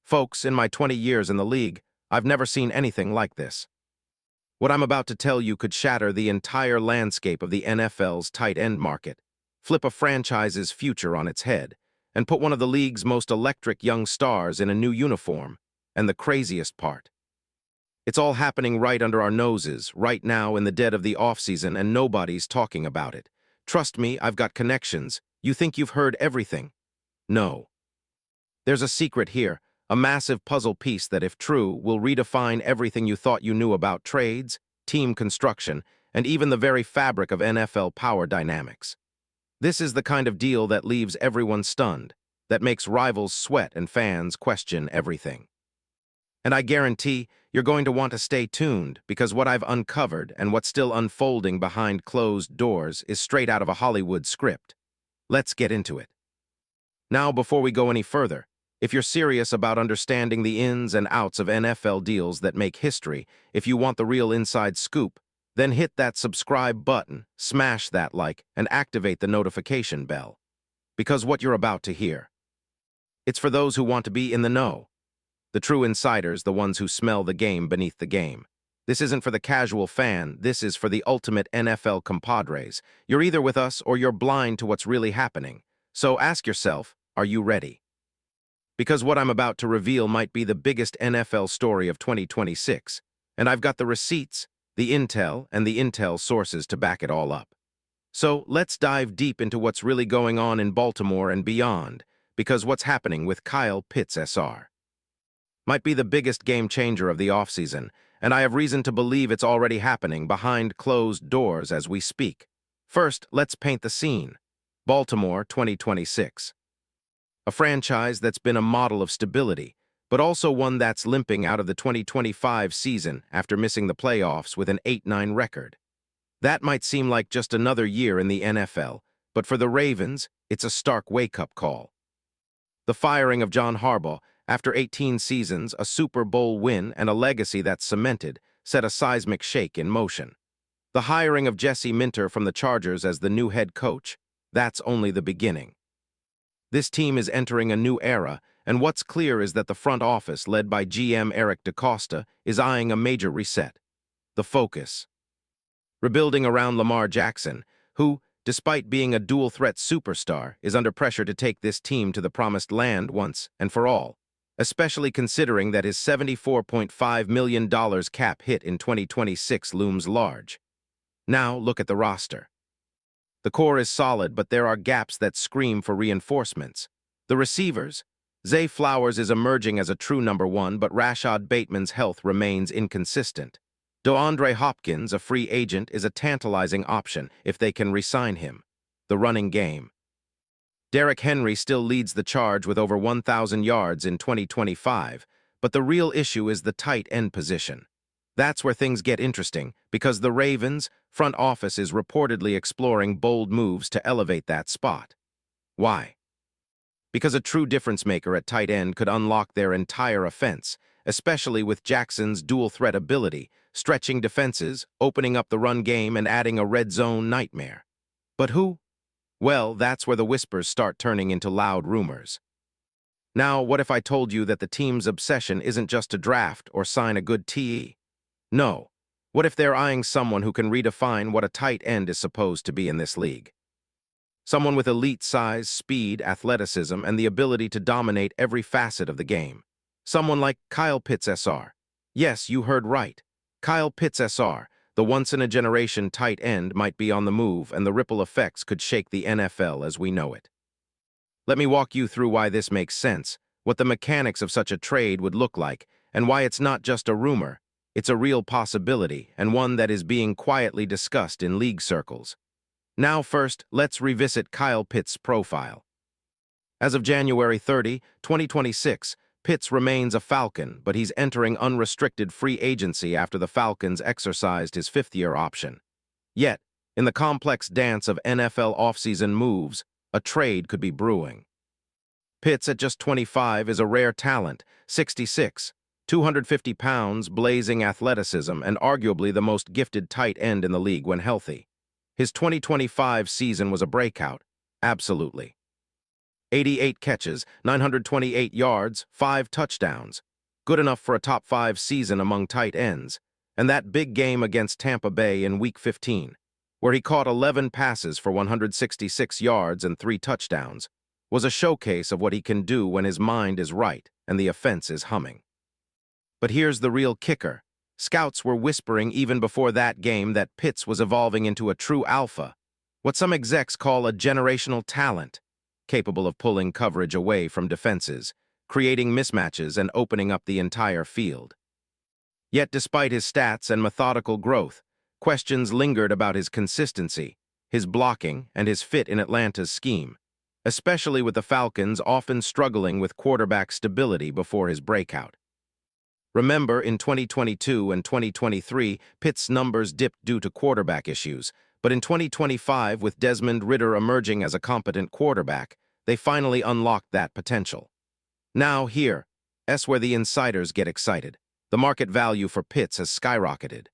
Folks, in my 20 years in the league, I've never seen anything like this. What I'm about to tell you could shatter the entire landscape of the NFL's tight end market, flip a franchise's future on its head, and put one of the league's most electric young stars in a new uniform. And the craziest part, it's all happening right under our noses, right now in the dead of the offseason, and nobody's talking about it. Trust me, I've got connections. You think you've heard everything? No. There's a secret here, a massive puzzle piece that, if true, will redefine everything you thought you knew about trades, team construction, and even the very fabric of NFL power dynamics. This is the kind of deal that leaves everyone stunned, that makes rivals sweat and fans question everything. And I guarantee you're going to want to stay tuned, because what I've uncovered and what's still unfolding behind closed doors is straight out of a Hollywood script. Let's get into it. Now, before we go any further, if you're serious about understanding the ins and outs of NFL deals that make history, if you want the real inside scoop, then hit that subscribe button, smash that like, and activate the notification bell. Because what you're about to hear, it's for those who want to be in the know. The true insiders, the ones who smell the game beneath the game. This isn't for the casual fan, this is for the ultimate NFL compadres. You're either with us or you're blind to what's really happening. So ask yourself, are you ready? Because what I'm about to reveal might be the biggest NFL story of 2026, and I've got the receipts, the intel, and the intel sources to back it all up. So let's dive deep into what's really going on in Baltimore and beyond, because what's happening with Kyle Pitts SR might be the biggest game changer of the offseason, and I have reason to believe it's already happening behind closed doors as we speak. First, let's paint the scene. Baltimore 2026. A franchise that's been a model of stability, but also one that's limping out of the 2025 season after missing the playoffs with an 8-9 record. That might seem like just another year in the NFL, but for the Ravens, it's a stark wake-up call. The firing of John Harbaugh, after 18 seasons, a Super Bowl win, and a legacy that's cemented, set a seismic shake in motion. The hiring of Jesse Minter from the Chargers as the new head coach, that's only the beginning. This team is entering a new era, and what's clear is that the front office, led by GM Eric DaCosta, is eyeing a major reset. The focus. Rebuilding around Lamar Jackson, who, despite being a dual-threat superstar, is under pressure to take this team to the promised land once and for all, especially considering that his $74.5 million cap hit in 2026 looms large. Now, look at the roster. The core is solid, but there are gaps that scream for reinforcements. The receivers. Zay Flowers is emerging as a true number one, but Rashad Bateman's health remains inconsistent. DeAndre Hopkins, a free agent, is a tantalizing option if they can re-sign him. The running game. Derrick Henry still leads the charge with over 1,000 yards in 2025, but the real issue is the tight end position. That's where things get interesting, because the Ravens' front office is reportedly exploring bold moves to elevate that spot. Why? Because a true difference-maker at tight end could unlock their entire offense, especially with Jackson's dual-threat ability, stretching defenses, opening up the run game, and adding a red zone nightmare. But who? Well, that's where the whispers start turning into loud rumors. Now, what if I told you that the team's obsession isn't just to draft or sign a good TE? No. What if they're eyeing someone who can redefine what a tight end is supposed to be in this league? Someone with elite size, speed, athleticism, and the ability to dominate every facet of the game. Someone like Kyle Pitts SR. Yes, you heard right. Kyle Pitts SR, the once-in-a-generation tight end, might be on the move, and the ripple effects could shake the NFL as we know it. Let me walk you through why this makes sense, what the mechanics of such a trade would look like, and why it's not just a rumor. It's a real possibility, and one that is being quietly discussed in league circles. Now first, let's revisit Kyle Pitts' profile. As of January 30, 2026, Pitts remains a Falcon, but he's entering unrestricted free agency after the Falcons exercised his fifth-year option. Yet, in the complex dance of NFL offseason moves, a trade could be brewing. Pitts, at just 25, is a rare talent, 6'6", 250 pounds, blazing athleticism, and arguably the most gifted tight end in the league when healthy. His 2025 season was a breakout, absolutely. 88 catches, 928 yards, 5 touchdowns. Good enough for a top-5 season among tight ends. And that big game against Tampa Bay in Week 15, where he caught 11 passes for 166 yards and 3 touchdowns, was a showcase of what he can do when his mind is right and the offense is humming. But here's the real kicker. Scouts were whispering even before that game that Pitts was evolving into a true alpha, what some execs call a generational talent, capable of pulling coverage away from defenses, creating mismatches, and opening up the entire field. Yet despite his stats and methodical growth, questions lingered about his consistency, his blocking, and his fit in Atlanta's scheme, especially with the Falcons often struggling with quarterback stability before his breakout. Remember, in 2022 and 2023, Pitt's numbers dipped due to quarterback issues, but in 2025, with Desmond Ridder emerging as a competent quarterback, they finally unlocked that potential. Now here's where the insiders get excited. The market value for Pitts has skyrocketed.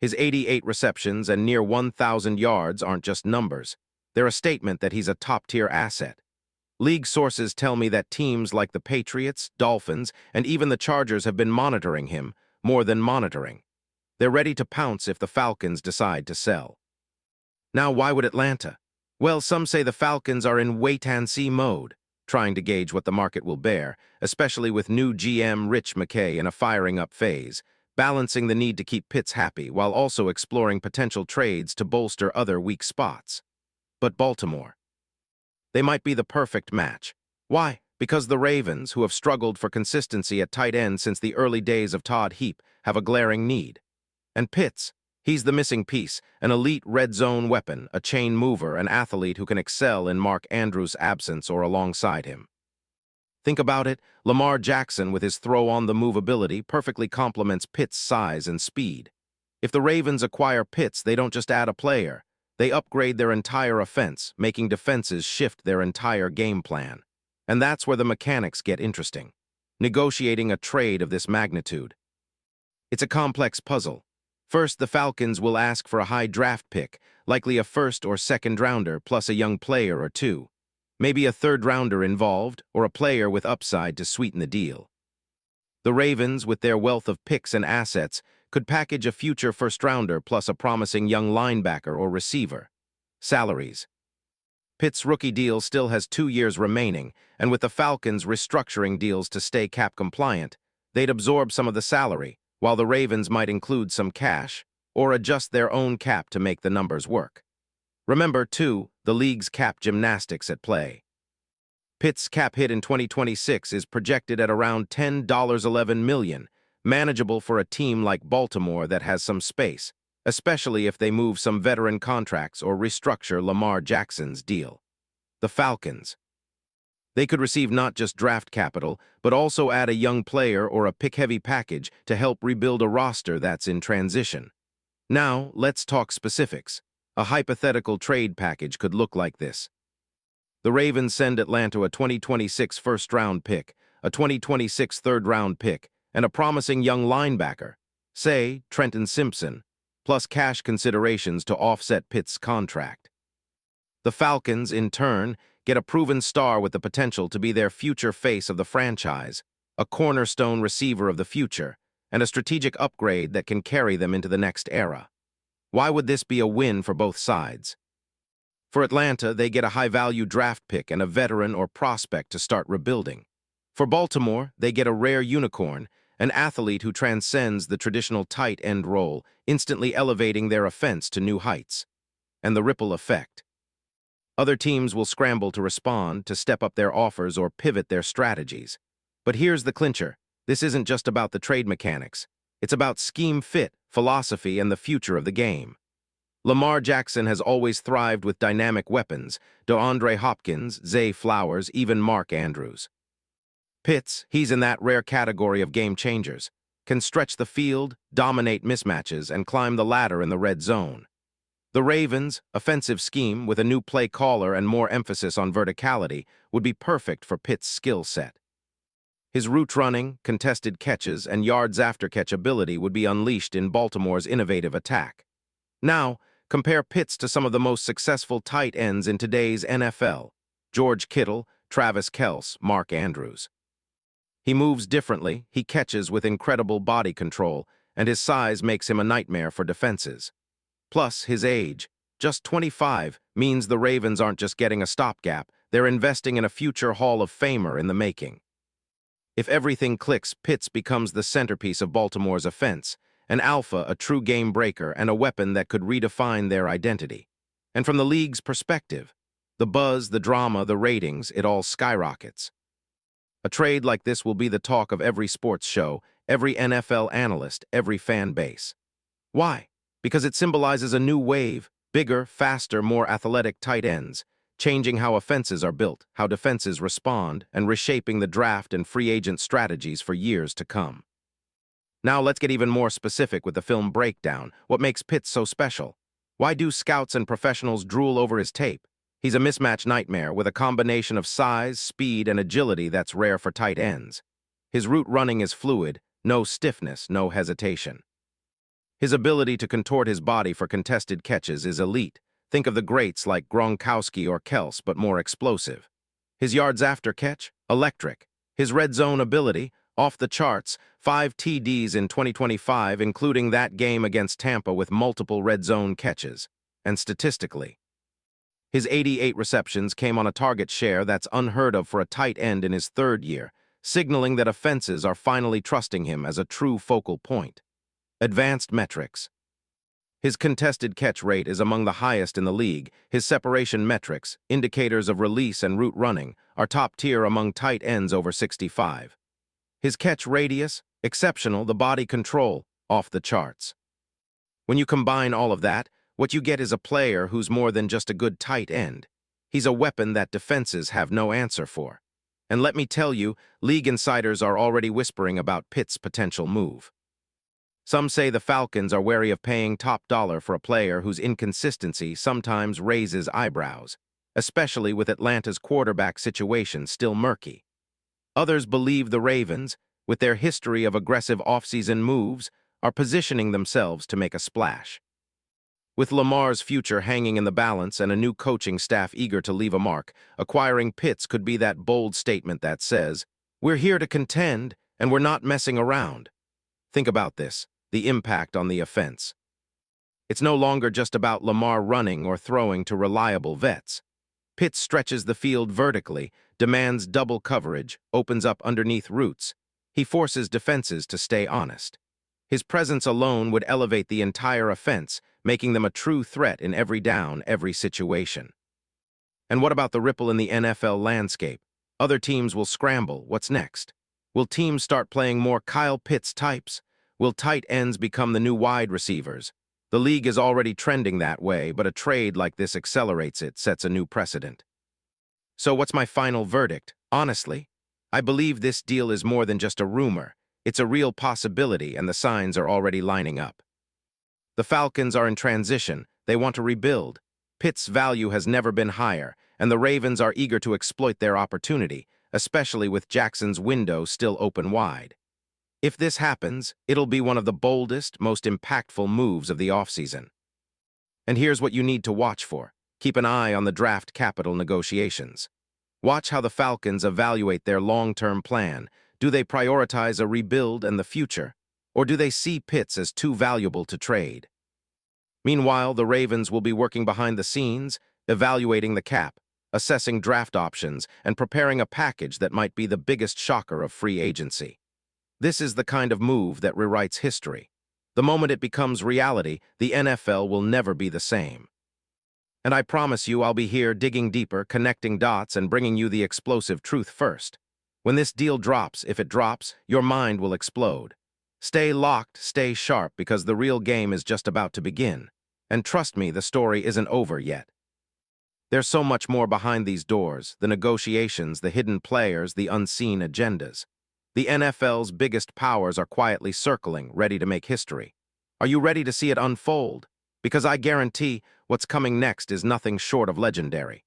His 88 receptions and near 1,000 yards aren't just numbers. They're a statement that he's a top-tier asset. League sources tell me that teams like the Patriots, Dolphins, and even the Chargers have been monitoring him, more than monitoring. They're ready to pounce if the Falcons decide to sell. Now, why would Atlanta? Well, some say the Falcons are in wait-and-see mode, trying to gauge what the market will bear, especially with new GM Rich McKay in a firing-up phase, balancing the need to keep Pitts happy while also exploring potential trades to bolster other weak spots. But Baltimore, they might be the perfect match. Why? Because the Ravens, who have struggled for consistency at tight end since the early days of Todd Heap, have a glaring need. And Pitts, he's the missing piece, an elite red zone weapon, a chain mover, an athlete who can excel in Mark Andrews' absence or alongside him. Think about it, Lamar Jackson with his throw-on-the-move ability perfectly complements Pitts' size and speed. If the Ravens acquire Pitts, they don't just add a player. They upgrade their entire offense, making defenses shift their entire game plan. And that's where the mechanics get interesting. Negotiating a trade of this magnitude. It's a complex puzzle. First, the Falcons will ask for a high draft pick, likely a first or second rounder plus a young player or two. Maybe a third rounder involved, or a player with upside to sweeten the deal. The Ravens, with their wealth of picks and assets, could package a future first-rounder plus a promising young linebacker or receiver. Salaries. Pitt's rookie deal still has 2 years remaining, and with the Falcons restructuring deals to stay cap-compliant, they'd absorb some of the salary, while the Ravens might include some cash, or adjust their own cap to make the numbers work. Remember, too, the league's cap gymnastics at play. Pitt's cap hit in 2026 is projected at around $10.11 million, manageable for a team like Baltimore that has some space, especially if they move some veteran contracts or restructure Lamar Jackson's deal. The Falcons. They could receive not just draft capital, but also add a young player or a pick-heavy package to help rebuild a roster that's in transition. Now, let's talk specifics. A hypothetical trade package could look like this. The Ravens send Atlanta a 2026 first-round pick, a 2026 third-round pick, and a promising young linebacker, say Trenton Simpson, plus cash considerations to offset Pitt's contract. The Falcons, in turn, get a proven star with the potential to be their future face of the franchise, a cornerstone receiver of the future, and a strategic upgrade that can carry them into the next era. Why would this be a win for both sides? For Atlanta, they get a high-value draft pick and a veteran or prospect to start rebuilding. For Baltimore, they get a rare unicorn, an athlete who transcends the traditional tight end role, instantly elevating their offense to new heights. And the ripple effect. Other teams will scramble to respond, to step up their offers or pivot their strategies. But here's the clincher. This isn't just about the trade mechanics. It's about scheme fit, philosophy, and the future of the game. Lamar Jackson has always thrived with dynamic weapons, DeAndre Hopkins, Zay Flowers, even Mark Andrews. Pitts, he's in that rare category of game changers, can stretch the field, dominate mismatches, and climb the ladder in the red zone. The Ravens' offensive scheme, with a new play caller and more emphasis on verticality, would be perfect for Pitt's skill set. His route running, contested catches, and yards after catch ability would be unleashed in Baltimore's innovative attack. Now, compare Pitts to some of the most successful tight ends in today's NFL. George Kittle, Travis Kelce, Mark Andrews. He moves differently, he catches with incredible body control, and his size makes him a nightmare for defenses. Plus, his age, just 25, means the Ravens aren't just getting a stopgap, they're investing in a future Hall of Famer in the making. If everything clicks, Pitts becomes the centerpiece of Baltimore's offense, an alpha, a true game breaker, and a weapon that could redefine their identity. And from the league's perspective, the buzz, the drama, the ratings, it all skyrockets. A trade like this will be the talk of every sports show, every NFL analyst, every fan base. Why? Because it symbolizes a new wave, bigger, faster, more athletic tight ends, changing how offenses are built, how defenses respond, and reshaping the draft and free agent strategies for years to come. Now let's get even more specific with the film breakdown. What makes Pitts so special? Why do scouts and professionals drool over his tape? He's a mismatch nightmare with a combination of size, speed, and agility that's rare for tight ends. His route running is fluid, no stiffness, no hesitation. His ability to contort his body for contested catches is elite. Think of the greats like Gronkowski or Kelce, but more explosive. His yards after catch? Electric. His red zone ability? Off the charts, 5 TDs in 2025, including that game against Tampa with multiple red zone catches. And statistically, his 88 receptions came on a target share that's unheard of for a tight end in his third year, signaling that offenses are finally trusting him as a true focal point. Advanced metrics. His contested catch rate is among the highest in the league. His separation metrics, indicators of release and route running, are top tier among tight ends over 65. His catch radius, exceptional. The body control, off the charts. When you combine all of that, what you get is a player who's more than just a good tight end. He's a weapon that defenses have no answer for. And let me tell you, league insiders are already whispering about Pitt's potential move. Some say the Falcons are wary of paying top dollar for a player whose inconsistency sometimes raises eyebrows, especially with Atlanta's quarterback situation still murky. Others believe the Ravens, with their history of aggressive offseason moves, are positioning themselves to make a splash. With Lamar's future hanging in the balance and a new coaching staff eager to leave a mark, acquiring Pitts could be that bold statement that says, "We're here to contend, and we're not messing around." Think about this, the impact on the offense. It's no longer just about Lamar running or throwing to reliable vets. Pitts stretches the field vertically, demands double coverage, opens up underneath routes. He forces defenses to stay honest. His presence alone would elevate the entire offense, making them a true threat in every down, every situation. And what about the ripple in the NFL landscape? Other teams will scramble. What's next? Will teams start playing more Kyle Pitts types? Will tight ends become the new wide receivers? The league is already trending that way, but a trade like this accelerates it, sets a new precedent. So what's my final verdict? Honestly, I believe this deal is more than just a rumor. It's a real possibility, and the signs are already lining up. The Falcons are in transition. They want to rebuild. Pitt's value has never been higher, and the Ravens are eager to exploit their opportunity, especially with Jackson's window still open wide. If this happens, it'll be one of the boldest, most impactful moves of the offseason. And here's what you need to watch for. Keep an eye on the draft capital negotiations. Watch how the Falcons evaluate their long-term plan. Do they prioritize a rebuild and the future? Or do they see Pitts as too valuable to trade? Meanwhile, the Ravens will be working behind the scenes, evaluating the cap, assessing draft options, and preparing a package that might be the biggest shocker of free agency. This is the kind of move that rewrites history. The moment it becomes reality, the NFL will never be the same. And I promise you I'll be here digging deeper, connecting dots, and bringing you the explosive truth first. When this deal drops, if it drops, your mind will explode. Stay locked, stay sharp, because the real game is just about to begin. And trust me, the story isn't over yet. There's so much more behind these doors, the negotiations, the hidden players, the unseen agendas. The NFL's biggest powers are quietly circling, ready to make history. Are you ready to see it unfold? Because I guarantee what's coming next is nothing short of legendary.